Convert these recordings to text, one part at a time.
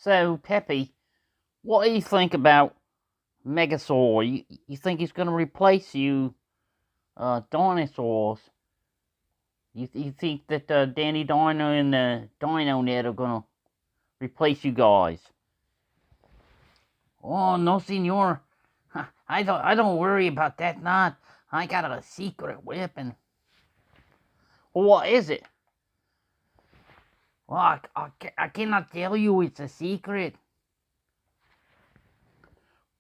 So, Peppy, what do you think about Megasaur? You think he's going to replace you, dinosaurs? You think that Danny Dino and Dino Net are going to replace you guys? Oh, no, senor. I don't worry about that, not. I got a secret weapon. Well, what is it? Well, I cannot tell you. It's a secret.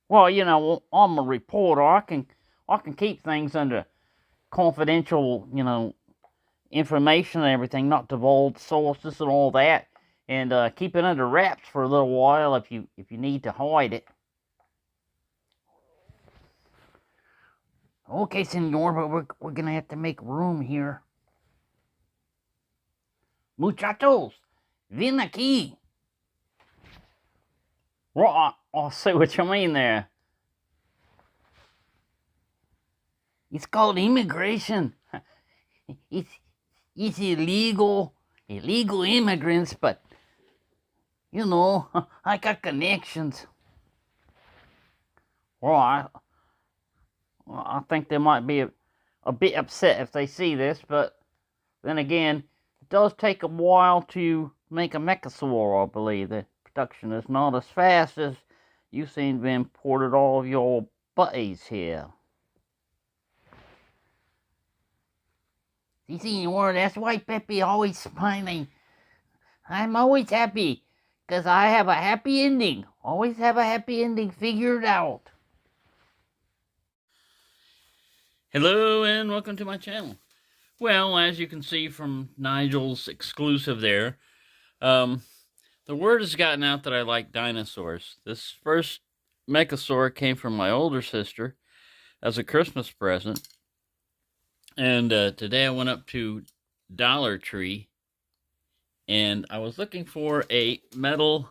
Well, I'm a reporter. I can keep things under confidential, information and everything, not divulge sources and all that, and keep it under wraps for a little while if you need to hide it. Okay, senor, but we're gonna have to make room here. Muchachos, ven aquí. Well, I see what you mean there. It's called immigration. It's it's illegal immigrants, but I got connections. Well, I think they might be a bit upset if they see this, but then again, it does take a while to make a Mechasaur, I believe. The production is not as fast as you seem to have imported all of your buddies here. See, senor, that's why Pepe always smiling. I'm always happy, because I have a happy ending. Always have a happy ending figured out. Hello and welcome to my channel. Well, as you can see from Nigel's exclusive there, the word has gotten out that I like dinosaurs. This first Mechasaur came from my older sister as a Christmas present. And today I went up to Dollar Tree and I was looking for a metal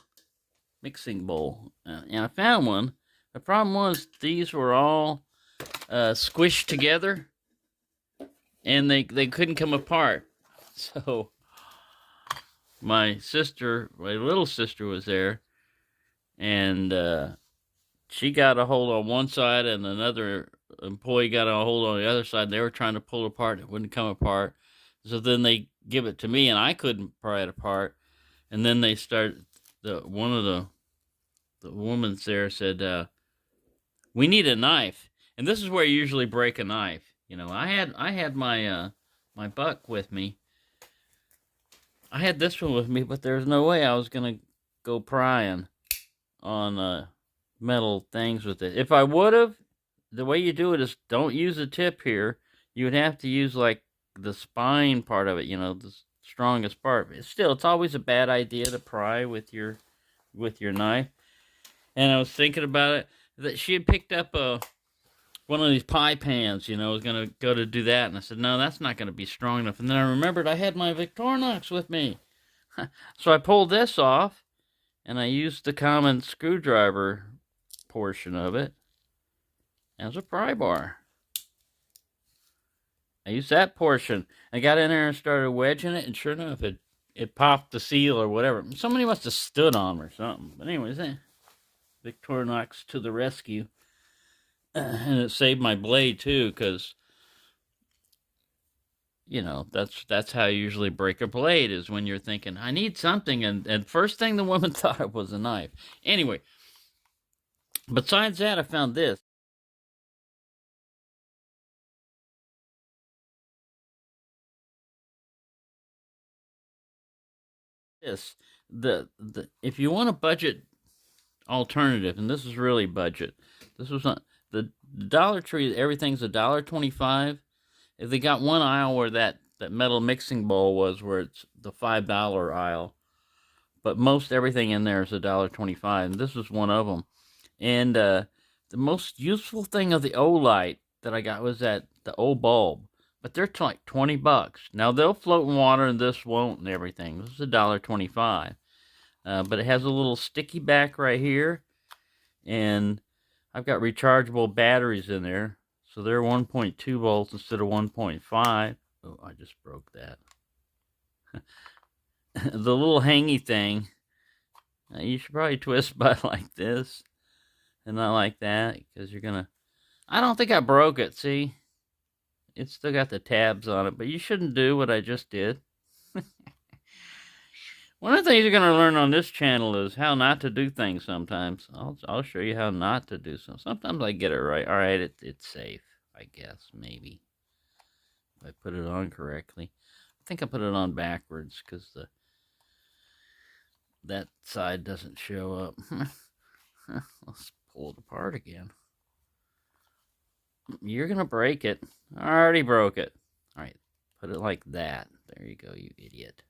mixing bowl. And I found one. The problem was these were all squished together and they couldn't come apart. So my little sister was there, and she got a hold on one side and another employee got a hold on the other side. They were trying to pull it apart. It wouldn't come apart. So then they give it to me and I couldn't pry it apart. And then they started, one of the women there said, we need a knife. And this is where you usually break a knife. I had my my buck with me. I had this one with me, but there's no way I was gonna go prying on metal things with it. If I would have, the way you do it is don't use the tip here. You would have to use like the spine part of it, the strongest part. But still, it's always a bad idea to pry with your knife. And I was thinking about it, that she had picked up one of these pie pans, was going to go to do that. And I said, no, that's not going to be strong enough. And then I remembered I had my Victorinox with me. So I pulled this off, and I used the common screwdriver portion of it as a pry bar. I used that portion. I got in there and started wedging it, and sure enough, it popped the seal or whatever. Somebody must have stood on me or something. But anyways, Victorinox to the rescue. And it saved my blade too, because that's how you usually break a blade, is when you're thinking, I need something, and first thing the woman thought it was a knife. Anyway, besides that, I found this. If you want a budget alternative, and this is really budget, this was not the Dollar Tree. Everything's $1.25. If they got one aisle where that metal mixing bowl was, where it's the $5 aisle, but most everything in there is $1.25, and this was one of them. And the most useful thing of the Olight that I got was the old bulb. But they're like $20. Now they'll float in water, and this won't, and everything. This is $1.25. But it has a little sticky back right here, and I've got rechargeable batteries in there, so they're 1.2 volts instead of 1.5. Oh, I just broke that. The little hangy thing, You should probably twist by like this and not like that, because you're gonna... I don't think I broke it, see? It's still got the tabs on it, but you shouldn't do what I just did. One of the things you're going to learn on this channel is how not to do things sometimes. I'll show you how not to do something. Sometimes I get it right. All right, it's safe, I guess, maybe. If I put it on correctly. I think I put it on backwards because that side doesn't show up. Let's pull it apart again. You're going to break it. I already broke it. All right, put it like that. There you go, you idiot.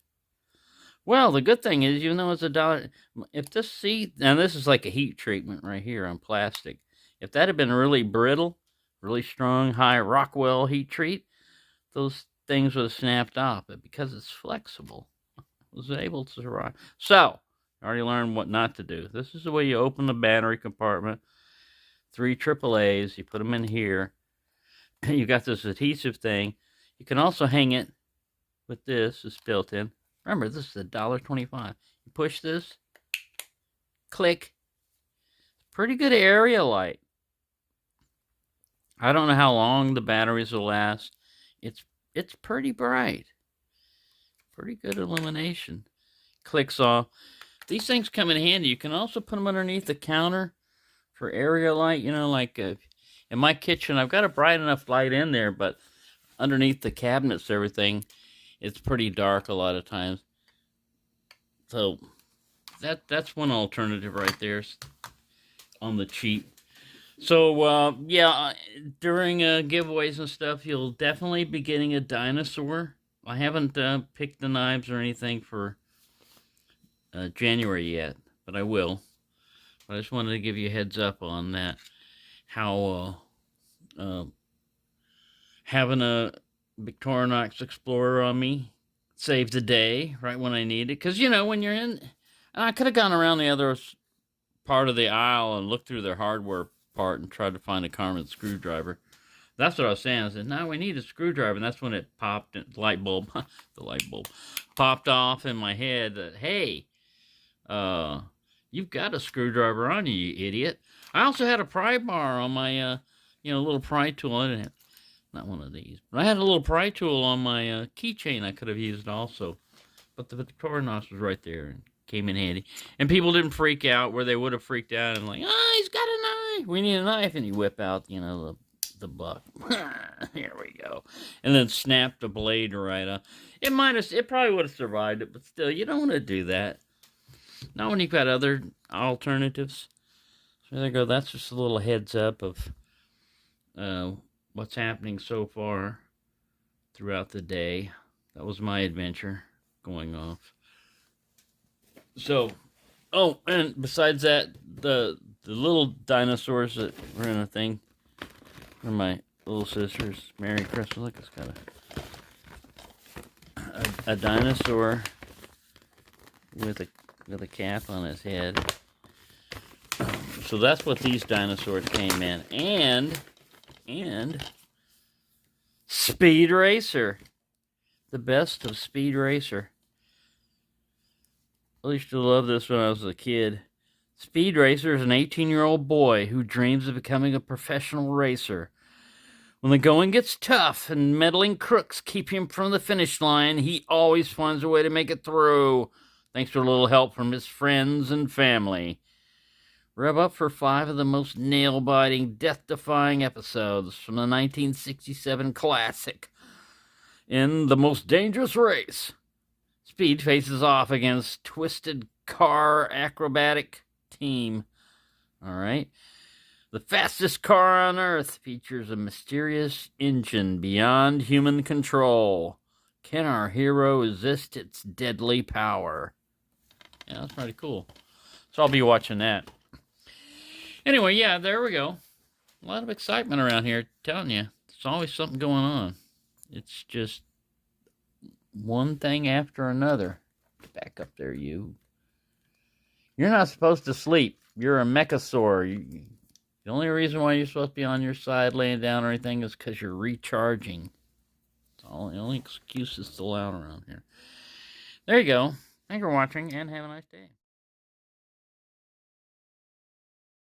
Well, the good thing is, even though it's $1, if this seat, now this is like a heat treatment right here on plastic. If that had been really brittle, really strong, high Rockwell heat treat, those things would have snapped off. But because it's flexible, it was able to survive. So, I already learned what not to do. This is the way you open the battery compartment. 3 AAAs, you put them in here. You got this adhesive thing. You can also hang it with this. It's built in. Remember, this is $1.25. You push this, click. Pretty good area light. I don't know how long the batteries will last. It's pretty bright. Pretty good illumination. Clicks off. These things come in handy. You can also put them underneath the counter for area light. You know, like in my kitchen, I've got a bright enough light in there, but underneath the cabinets, everything, it's pretty dark a lot of times. So that's one alternative right there on the cheap. So yeah, during giveaways and stuff, you'll definitely be getting a dinosaur. I haven't picked the knives or anything for January yet, but I will. But I just wanted to give you a heads up on that. How having a Victorinox Explorer on me saved the day right when I need it. Because, you know, when you're in... And I could have gone around the other part of the aisle and looked through their hardware part and tried to find a Carmen screwdriver. That's what I was saying. I said, no, we need a screwdriver. And that's when it popped, the light bulb popped off in my head that, hey, you've got a screwdriver on you, you idiot. I also had a pry bar on my, little pry tool. I didn't have... Not one of these. But I had a little pry tool on my keychain I could have used also. But the Victorinox was right there and came in handy. And people didn't freak out where they would have freaked out and like, oh, he's got a knife. We need a knife. And you whip out, the buck. Here we go. And then snap the blade right up. It probably would have survived it, but still, you don't want to do that. Not when you've got other alternatives. So there you go. That's just a little heads up of what's happening so far throughout the day. That was my adventure going off. So, oh, and besides that, the little dinosaurs that were in a thing for my little sisters. Merry Christmas. Look, it's got a dinosaur with a cap on his head. So that's what these dinosaurs came in. And Speed Racer. The best of Speed Racer. I used to love this when I was a kid. Speed Racer is an 18-year-old boy who dreams of becoming a professional racer. When the going gets tough and meddling crooks keep him from the finish line, he always finds a way to make it through, thanks to a little help from his friends and family. Rev up for 5 of the most nail-biting, death-defying episodes from the 1967 classic. In The Most Dangerous Race, Speed faces off against Twisted Car Acrobatic Team. All right. The fastest car on Earth features a mysterious engine beyond human control. Can our hero resist its deadly power? Yeah, that's pretty cool. So I'll be watching that. Anyway, yeah, there we go. A lot of excitement around here, telling you. There's always something going on. It's just one thing after another. Back up there, you. You're not supposed to sleep. You're a mechasaur. The only reason why you're supposed to be on your side laying down or anything is because you're recharging. It's all the only excuses allowed around here. There you go. Thanks for watching, and have a nice day.